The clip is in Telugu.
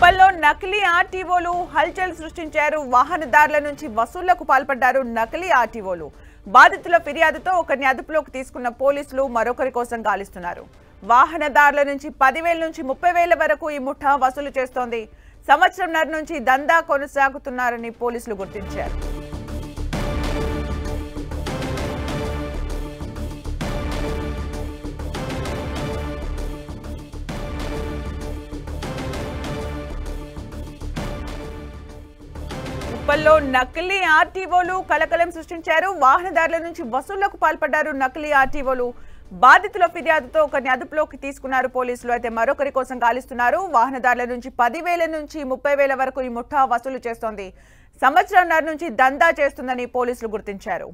ఉప్పల్లో నకిలీ ఆర్టీఓలు హల్చల్ సృష్టించారు. వాహనదారుల నుంచి వసూళ్లకు పాల్పడ్డారు నకిలీ ఆర్టీఓలు. బాధితుల ఫిర్యాదుతో ఒకరిని అదుపులోకి తీసుకున్న పోలీసులు మరొకరి కోసం గాలిస్తున్నారు. వాహనదారుల నుంచి 10,000 నుంచి 30,000 వరకు ఈ ముఠా వసూలు చేస్తోంది. సంవత్సరంన్నర నుంచి దందా కొనసాగుతున్నారని పోలీసులు గుర్తించారు. ఉప్పల్లో నకిలీ ఆర్టీఓలు కలకలం సృష్టించారు. వాహనదారుల నుంచి వసూళ్లకు పాల్పడ్డారు నకిలీ ఆర్టీఓలు. బాధితుల ఫిర్యాదుతో ఒకరిని అదుపులోకి తీసుకున్నారు పోలీసులు. అయితే మరొకరి కోసం గాలిస్తున్నారు. వాహనదారుల నుంచి 10,000 నుంచి 30,000 వరకు ఈ ముఠా వసూలు చేస్తోంది. సంవత్సరంన్నర నుంచి దందా చేస్తుందని పోలీసులు గుర్తించారు.